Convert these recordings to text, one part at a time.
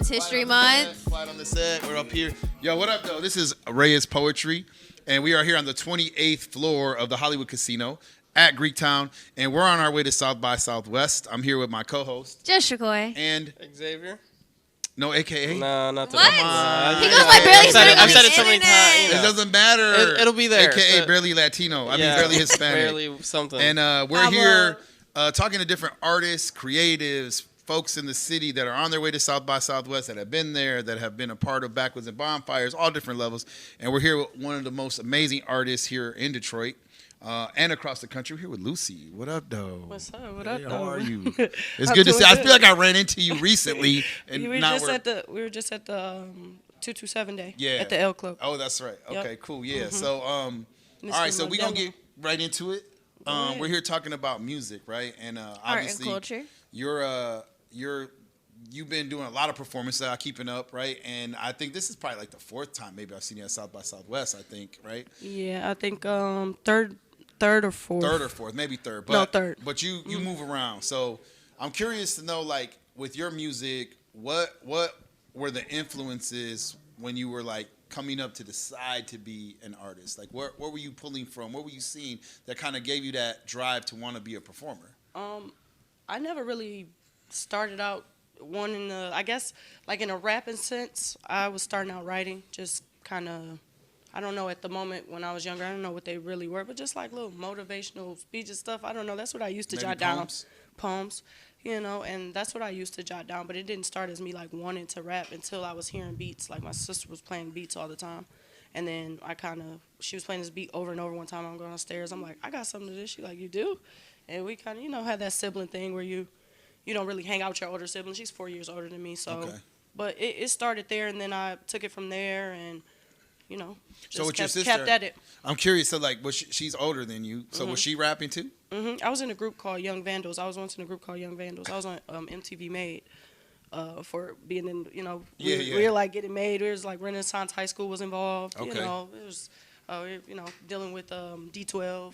Women's History Month. Quiet on the set. We're up here. Yo, what up, though? This is Reyes Poetry, and we are here on the 28th floor of the Hollywood Casino at Greektown, and we're on our way to South by Southwest. I'm here with my co-host. Joshua. And Xavier? no AKA? No, not What? today. Come on. He goes by barely I've said it so Spanish. many times. It doesn't matter. It'll be there. AKA So- barely Latino. I mean, barely Hispanic. Barely something. And we're here talking to different artists, creatives, folks in the city that are on their way to South by Southwest, that have been there, that have been a part of Backwoods and Bonfires, all different levels. And we're here with one of the most amazing artists here in Detroit and across the country. We're here with Lucy. What up, though? What's up? What up, Hey, though? how are you? It's good to see. I feel like I ran into you recently. And we were now just at the 227 day Yeah. at the L Club. Oh, that's right. Yep. Okay, cool. Yeah. So, all Mr. right. So we're gonna Modelo. get right into it. ahead. We're here talking about music, right? And Art and obviously, culture. you've been doing a lot of performances, keeping up, right? And I think this is probably like the fourth time maybe I've seen you at South by Southwest. I think, right? Yeah, I think third or fourth. Third or fourth, maybe third. But, No, third. But you move around, so I'm curious to know, like, with your music, what were the influences when you were like coming up to decide to be an artist? Like, where were you pulling from? What were you seeing that kind of gave you that drive to want to be a performer? I never really started out wanting to, I guess, like in a rapping sense. I was starting out writing, just kind of, I don't know, at the moment when I was younger, I don't know what they really were, but just like little motivational speeches stuff. I don't know. That's what I used to Maybe jot down. poems? Poems, you know, and that's what I used to jot down. But it didn't start as me like wanting to rap until I was hearing beats. Like my sister was playing beats all the time. And then she was playing this beat over and over one time. I'm going downstairs. I'm like, I got something to this. She like, you do? And we kind of, had that sibling thing where you don't really hang out with your older sibling. She's 4 years older than me, so. Okay. But it started there, and then I took it from there, and So just with your sister, kept at it. I'm curious. So like, she's older than you. So was she rapping too? I was in a group called Young Vandals. I was once in a group called Young Vandals. I was on MTV Made for being in, we were like getting made. It was like Renaissance High School was involved. Okay. It was, dealing with D12,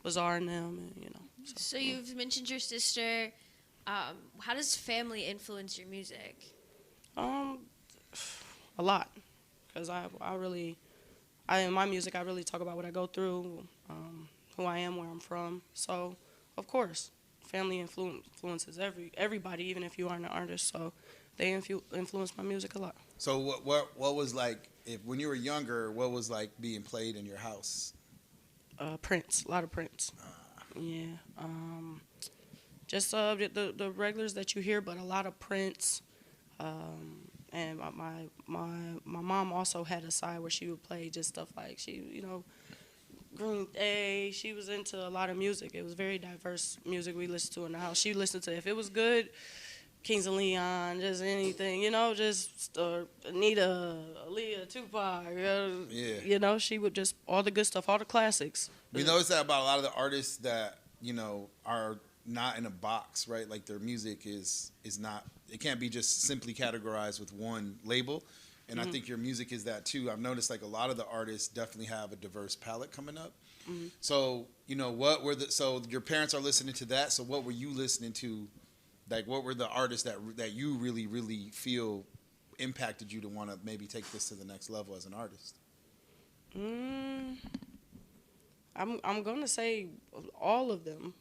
Bazaar and them, and, So you've mentioned your sister. How does family influence your music? A lot, because in my music, I really talk about what I go through, who I am, where I'm from. So, of course, family influences everybody, even if you aren't an artist. So, they influence my music a lot. So what was like, when you were younger, what was like being played in your house? Prince, a lot of Prince. Yeah. Just the regulars that you hear, but a lot of Prince. And my mom also had a side where she would play just stuff like Green Day. She was into a lot of music. It was very diverse music we listened to in the house. She listened to, if it was good, Kings of Leon, just anything, just Anita, Aaliyah, Tupac. Yeah. She would just, all the good stuff, all the classics. We noticed that about a lot of the artists that, are not in a box, right? Like their music is not, it can't be just simply categorized with one label. And I think your music is that too. I've noticed like a lot of the artists definitely have a diverse palette coming up. So, so your parents are listening to that. So what were you listening to? Like what were the artists that you really, really feel impacted you to want to maybe take this to the next level as an artist? I'm gonna say all of them.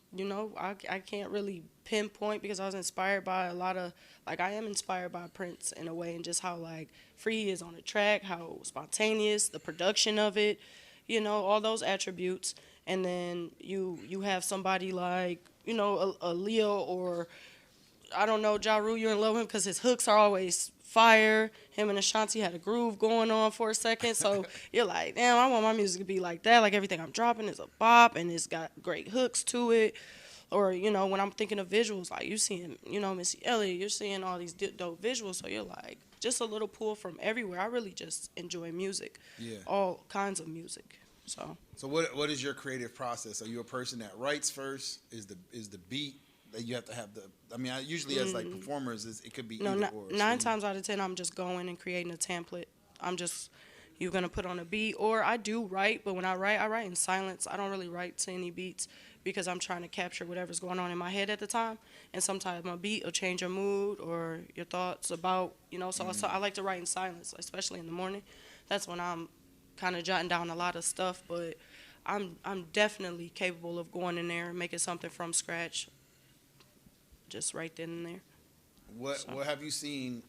I can't really pinpoint because I was inspired by a lot of, like, I am inspired by Prince in a way, and just how like free he is on the track, how spontaneous, the production of it, all those attributes. And then you have somebody like a Leo, or I don't know, Ja Rule. You're in love with him because his hooks are always fire. Him and Ashanti had a groove going on for a second. So you're like, damn, I want my music to be like that. Like everything I'm dropping is a bop and it's got great hooks to it. Or, when I'm thinking of visuals, like you seeing, Missy Elliott, you're seeing all these dope visuals. So you're like, just a little pull from everywhere. I really just enjoy music. Yeah. All kinds of music. So what is your creative process? Are you a person that writes first? Is the beat that you have to have usually as like performers, it could be either or. 9 times out of 10, I'm just going and creating a template. I'm just you're gonna put on a beat. Or I do write, but when I write in silence. I don't really write to any beats because I'm trying to capture whatever's going on in my head at the time. And sometimes my beat will change your mood or your thoughts about, so I like to write in silence, especially in the morning. That's when I'm kind of jotting down a lot of stuff, but I'm definitely capable of going in there and making something from scratch, just right then and there. What have you seen,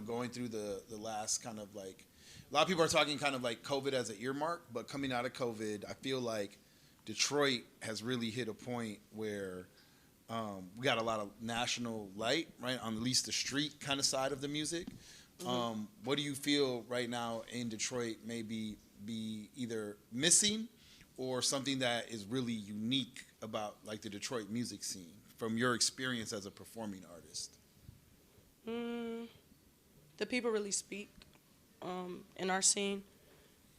going through the last kind of like, a lot of people are talking kind of like COVID as an earmark, but coming out of COVID, I feel like Detroit has really hit a point where we got a lot of national light, right, on at least the street kind of side of the music. What do you feel right now in Detroit maybe be either missing or something that is really unique about like the Detroit music scene from your experience as a performing artist? The people really speak in our scene.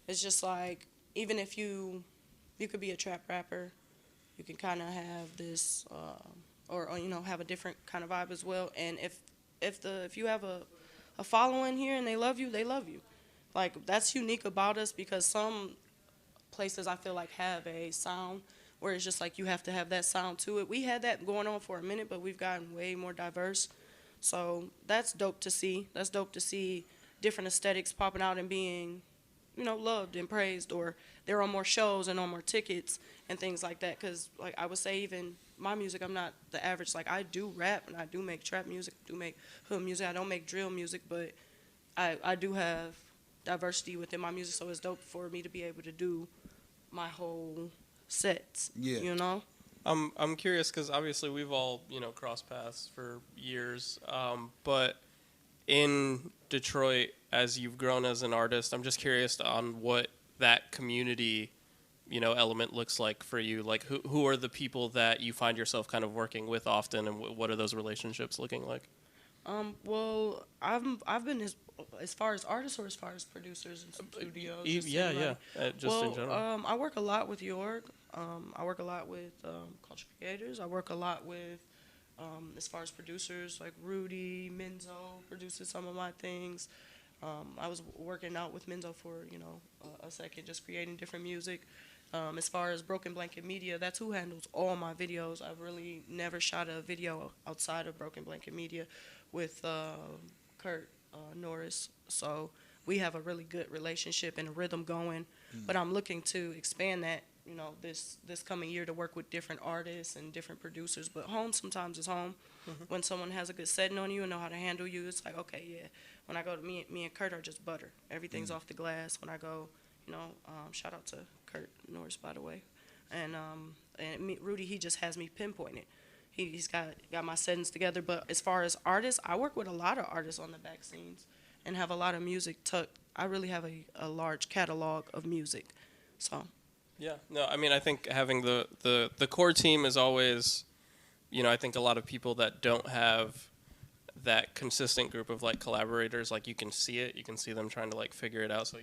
It's just like, even if you could be a trap rapper, you can kind of have this or have a different kind of vibe as well. And if you have a following here and they love you, they love you. Like, that's unique about us, because some places I feel like have a sound where it's just like you have to have that sound to it. We had that going on for a minute, but we've gotten way more diverse. So that's dope to see. That's dope to see different aesthetics popping out and being, loved and praised, or they're on more shows and on more tickets and things like that. Because, like, I would say even my music, I'm not the average. Like, I do rap and I do make trap music, I do make hood music. I don't make drill music, but I do have diversity within my music, so it's dope for me to be able to do my whole sets. Yeah. I'm curious because obviously we've all crossed paths for years, but in Detroit, as you've grown as an artist, I'm just curious on what that community element looks like for you. Like, who are the people that you find yourself kind of working with often, and what are those relationships looking like? Well, I've been as far as artists or as far as producers in some studios. Just in general. I work a lot with York. I work a lot with culture creators. I work a lot with as far as producers, like Rudy, Menzo produces some of my things. I was working out with Menzo for a second, just creating different music. As far as Broken Blanket Media, that's who handles all my videos. I've really never shot a video outside of Broken Blanket Media with Kurt Norris. So we have a really good relationship and a rhythm going. But I'm looking to expand that, this coming year, to work with different artists and different producers. But home sometimes is home. When someone has a good setting on you and know how to handle you, it's like, okay, yeah. When I go to me and Kurt are just butter. Everything's off the glass. When I go, shout out to Kurt Norris, by the way. And Rudy, he just has me pinpointed. He's got my settings together. But as far as artists, I work with a lot of artists on the back scenes and have a lot of music tucked. I really have a large catalog of music. So. Yeah. No, I mean, I think having the core team is always, I think a lot of people that don't have that consistent group of like collaborators, like you can see them trying to like figure it out. So,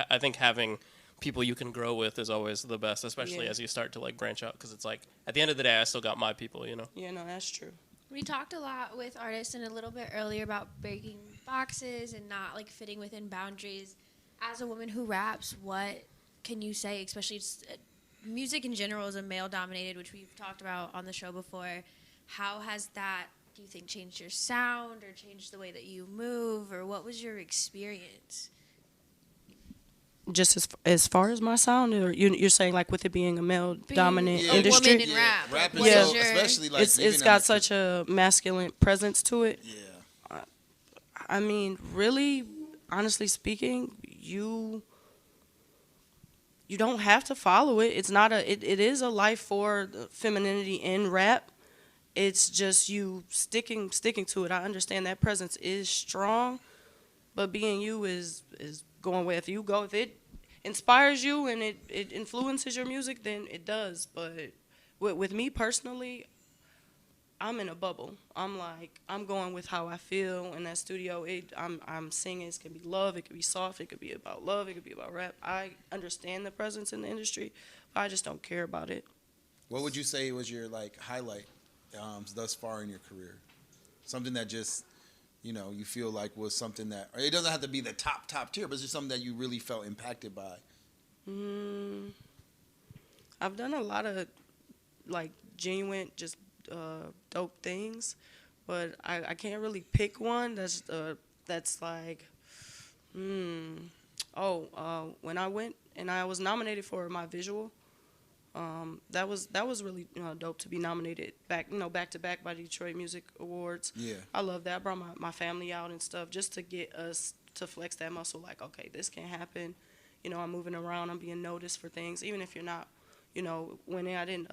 I think having people you can grow with is always the best, especially as you start to like branch out, because it's like at the end of the day I still got my people. Yeah, no, that's true. We talked a lot with artists and a little bit earlier about breaking boxes and not like fitting within boundaries. As a woman who raps, what can you say, especially music in general is a male dominated, which we've talked about on the show before. How has that, do you think, changed your sound or changed the way that you move, or what was your experience? Just as far as my sound, or you're saying like with it being a male dominant industry? Woman in rap. Rap is Yeah. especially like It's got such a masculine presence to it. Yeah. I mean, really, honestly speaking, you don't have to follow it. It's not it is a life for femininity in rap. It's just you sticking to it. I understand that presence is strong, but being you is going where if you go. If it inspires you and it influences your music, then it does. But with me personally, I'm in a bubble. I'm going with how I feel in that studio. I'm singing. It can be love. It could be soft. It could be about love. It could be about rap. I understand the presence in the industry, but I just don't care about it. What would you say was your like highlight thus far in your career? Something that just you feel like was something that, or it doesn't have to be the top tier, but it's just something that you really felt impacted by? I've done a lot of like genuine, just dope things, but I can't really pick one that's like, when I went and I was nominated for my visual. That was really dope to be nominated back to back by Detroit Music Awards. Yeah. I love that. I brought my family out and stuff just to get us to flex that muscle. Like, okay, this can happen. I'm moving around. I'm being noticed for things, even if you're not, winning. I didn't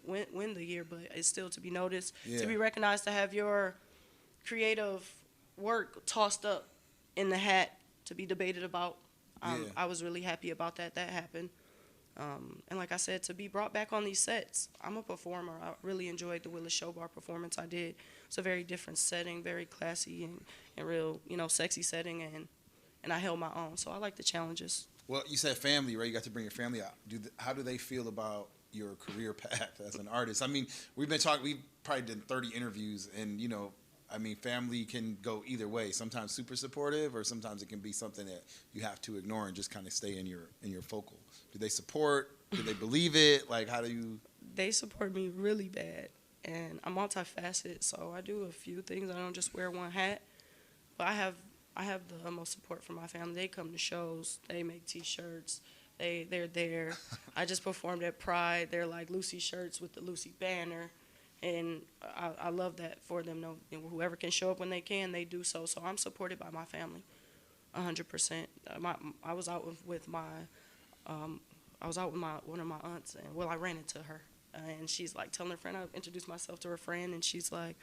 win the year, but it's still to be noticed, to be recognized, to have your creative work tossed up in the hat to be debated about. I was really happy about that. That happened. And like I said, to be brought back on these sets, I'm a performer. I really enjoyed the Willis Show Bar performance I did. It's a very different setting, very classy and real, sexy setting, and I held my own. So I like the challenges. Well, you said family, right? You got to bring your family out. How do they feel about your career path as an artist? I mean, we've probably done 30 interviews, and, family can go either way. Sometimes super supportive, or sometimes it can be something that you have to ignore and just kind of stay in your focal. Do they support? Do they believe it? Like, how do you? They support me really bad, and I'm multifaceted, so I do a few things. I don't just wear one hat, but I have the most support from my family. They come to shows. They make T-shirts. They're there. I just performed at Pride. They're like Lucy shirts with the Lucy banner. And I love that for them. Whoever can show up when they can, they do so. So I'm supported by my family, 100%. I was out with one of my aunts, and I ran into her, and she's like telling her friend. I introduced myself to her friend, and she's like,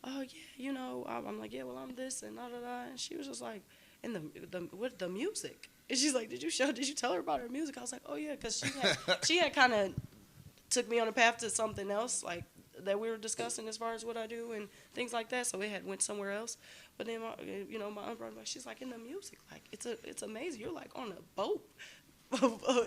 "Oh yeah, I'm like, yeah, well I'm this and da da da," and she was just like, "In the music," and she's like, "Did you tell her about her music?" I was like, "Oh yeah," because she had kind of took me on a path to something else, like, that we were discussing as far as what I do and things like that. So it had went somewhere else. But then, my aunt brought back, she's like, in the music, like, it's amazing. You're like on a boat.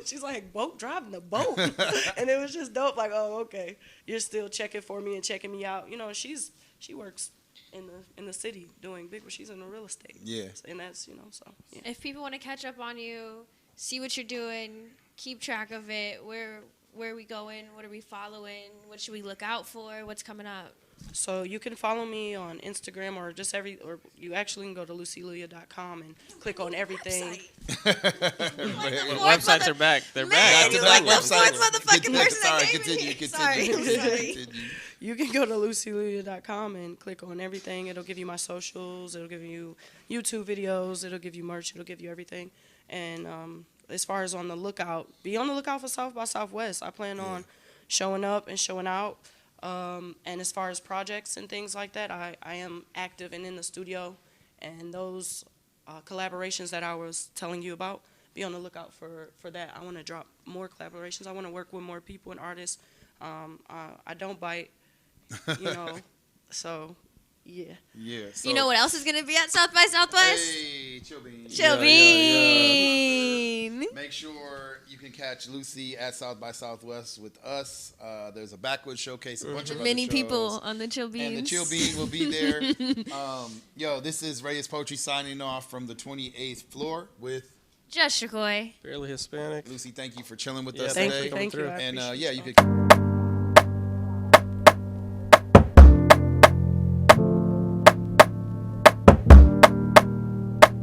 She's like, driving the boat. And it was just dope. Like, oh, okay. You're still checking for me and checking me out. She works in the city doing big, she's in the real estate. Yeah. And that's, so, yeah. If people want to catch up on you, see what you're doing, keep track of it, where are we going? What are we following? What should we look out for? What's coming up? So you can follow me on Instagram or you actually can go to LucyLujah.com and click on everything. Websites are back. They're back. You're like the fourth motherfucking person that gave Continue. Sorry. You can go to LucyLujah.com and click on everything. It'll give you my socials. It'll give you YouTube videos. It'll give you merch. It'll give you everything. And as far as on the lookout, be on the lookout for South by Southwest. I plan on showing up and showing out. And as far as projects and things like that, I am active and in the studio. And those collaborations that I was telling you about, be on the lookout for that. I want to drop more collaborations. I want to work with more people and artists. I don't bite, so... Yeah. Yeah. So, you know what else is going to be at South by Southwest? Hey, Chillbean. Chillbean. Make sure you can catch Lucy at South by Southwest with us. There's a Backwoods showcase, a bunch of many other people shows. on the Chillbean. And the Chillbean will be there. This is Reyes Poetry signing off from the 28th floor with Just Shakoy. Barely Hispanic. Lucy. Thank you for chilling with us thank today. you. Thank you. And I you appreciate could.